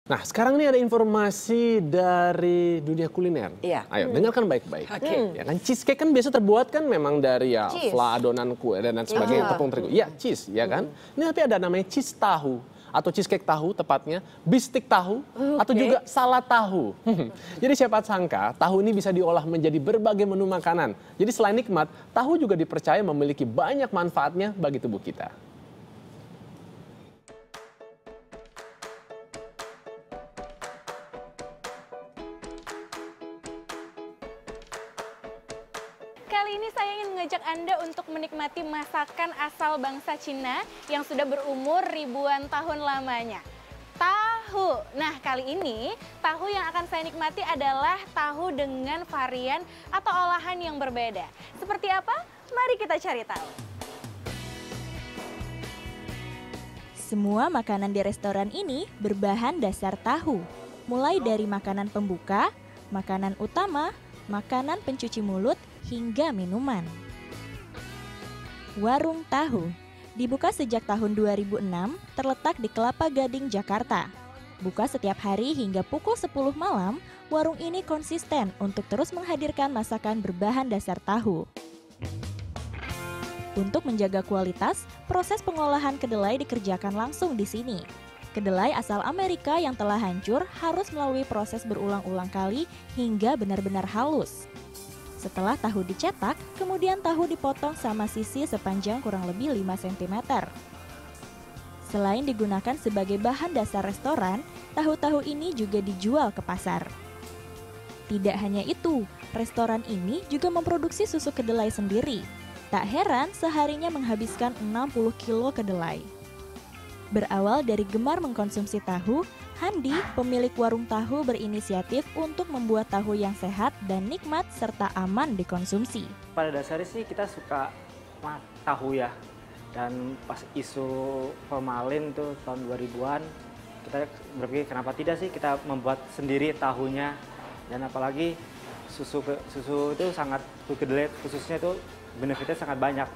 Nah, sekarang ini ada informasi dari dunia kuliner. Iya. Ayo, dengarkan baik-baik. Oke. Ya kan, cheesecake kan biasa terbuat kan memang dari ya Cheese. fla, adonan kue dan sebagainya, tepung terigu. Iya, cheese, ya kan. Ini tapi ada namanya cheese tahu atau cheesecake tahu tepatnya, bistik tahu atau juga salad tahu. Jadi siapa sangka tahu ini bisa diolah menjadi berbagai menu makanan. Jadi selain nikmat, tahu juga dipercaya memiliki banyak manfaatnya bagi tubuh kita. Kali ini saya ingin mengajak Anda untuk menikmati masakan asal bangsa Cina yang sudah berumur ribuan tahun lamanya. Tahu. Nah, kali ini tahu yang akan saya nikmati adalah tahu dengan varian atau olahan yang berbeda. Seperti apa? Mari kita cari tahu. Semua makanan di restoran ini berbahan dasar tahu. Mulai dari makanan pembuka, makanan utama, makanan pencuci mulut, hingga minuman. Warung Tahu dibuka sejak tahun 2006, terletak di Kelapa Gading, Jakarta. Buka setiap hari hingga pukul 10 malam, warung ini konsisten untuk terus menghadirkan masakan berbahan dasar tahu. Untuk menjaga kualitas, proses pengolahan kedelai dikerjakan langsung di sini. Kedelai asal Amerika yang telah hancur harus melalui proses berulang-ulang kali hingga benar-benar halus. Setelah tahu dicetak, kemudian tahu dipotong sama sisi sepanjang kurang lebih 5 cm. Selain digunakan sebagai bahan dasar restoran, tahu-tahu ini juga dijual ke pasar. Tidak hanya itu, restoran ini juga memproduksi susu kedelai sendiri. Tak heran seharinya menghabiskan 60 kilo kedelai. Berawal dari gemar mengkonsumsi tahu, Handi, pemilik warung tahu, berinisiatif untuk membuat tahu yang sehat dan nikmat serta aman dikonsumsi. Pada dasarnya sih kita suka tahu ya. Dan pas isu formalin tuh tahun 2000-an, kita berpikir kenapa tidak sih kita membuat sendiri tahunya. Dan apalagi susu itu sangat, kedelai khususnya itu benefitnya sangat banyak.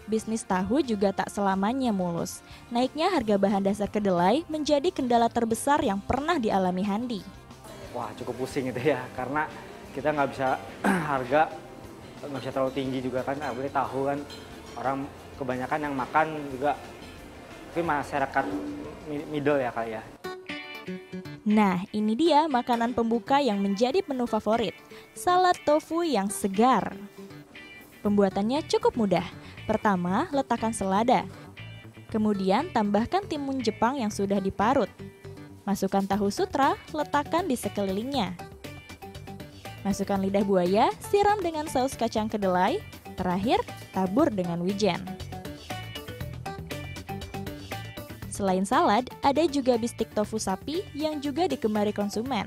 Bisnis tahu juga tak selamanya mulus. Naiknya harga bahan dasar kedelai menjadi kendala terbesar yang pernah dialami Handi. Wah, cukup pusing itu ya, karena kita nggak bisa harga nggak bisa terlalu tinggi juga kan. Apalagi tahu kan orang kebanyakan yang makan juga mungkin masyarakat middle ya kali ya. Nah, ini dia makanan pembuka yang menjadi menu favorit, salad tofu yang segar. Pembuatannya cukup mudah. Pertama, letakkan selada. Kemudian tambahkan timun Jepang yang sudah diparut. Masukkan tahu sutra, letakkan di sekelilingnya. Masukkan lidah buaya, siram dengan saus kacang kedelai. Terakhir, tabur dengan wijen. Selain salad, ada juga bistik tofu sapi yang juga digemari konsumen.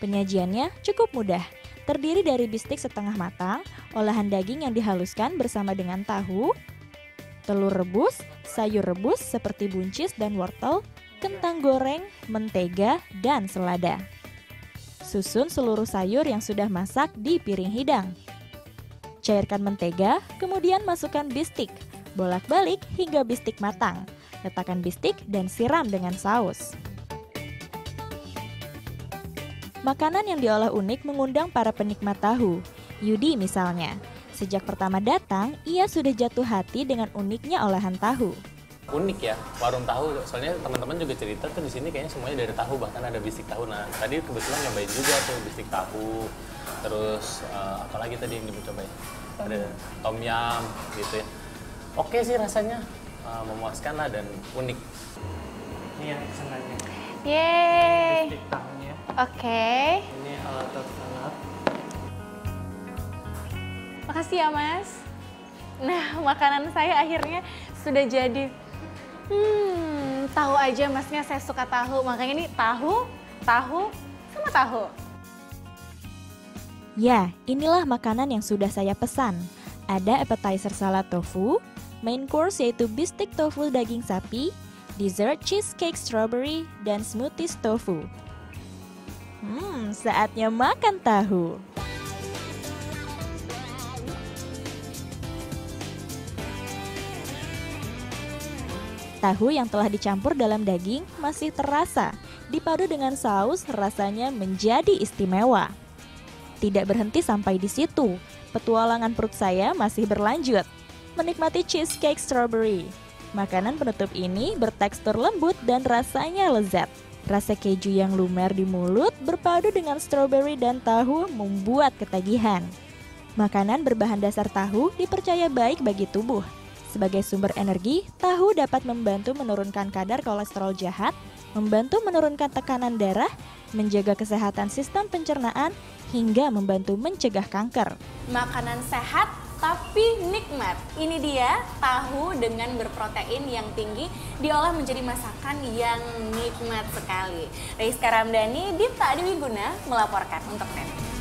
Penyajiannya cukup mudah. Terdiri dari bistik setengah matang, olahan daging yang dihaluskan bersama dengan tahu, telur rebus, sayur rebus seperti buncis dan wortel, kentang goreng, mentega, dan selada. Susun seluruh sayur yang sudah masak di piring hidang. Cairkan mentega, kemudian masukkan bistik, bolak-balik hingga bistik matang. Letakkan bistik dan siram dengan saus. Makanan yang diolah unik mengundang para penikmat tahu. Yudi misalnya, sejak pertama datang, ia sudah jatuh hati dengan uniknya olahan tahu. Unik ya, warung tahu. Soalnya teman-teman juga cerita tuh di sini kayaknya semuanya dari tahu, bahkan ada bistik tahu. Nah, tadi kebetulan nyobain juga tuh bistik tahu. Terus apalagi tadi yang dicobain? Ada tom yum gitu ya. Oke sih rasanya, memuaskan lah dan unik. Ini yang pesanannya. Yeay. Bistik tahunya. Oke. Ini alat salad. Makasih ya, Mas. Nah, makanan saya akhirnya sudah jadi. Tahu aja Masnya saya suka tahu. Makanya ini tahu, sama tahu. Ya, inilah makanan yang sudah saya pesan. Ada appetizer salad tofu, main course yaitu bistik tofu daging sapi, dessert cheesecake strawberry, dan smoothies tofu. Saatnya makan tahu. Tahu yang telah dicampur dalam daging masih terasa, dipadu dengan saus rasanya menjadi istimewa. Tidak berhenti sampai di situ, petualangan perut saya masih berlanjut. Menikmati cheesecake strawberry. Makanan penutup ini bertekstur lembut dan rasanya lezat. Rasa keju yang lumer di mulut berpadu dengan strawberry dan tahu membuat ketagihan. Makanan berbahan dasar tahu dipercaya baik bagi tubuh. Sebagai sumber energi, tahu dapat membantu menurunkan kadar kolesterol jahat, membantu menurunkan tekanan darah, menjaga kesehatan sistem pencernaan, hingga membantu mencegah kanker. Makanan sehat tapi nikmat. Ini dia tahu dengan berprotein yang tinggi diolah menjadi masakan yang nikmat sekali. Rizka Ramdhani, Dipta Dewi Guna melaporkan untuk TEN.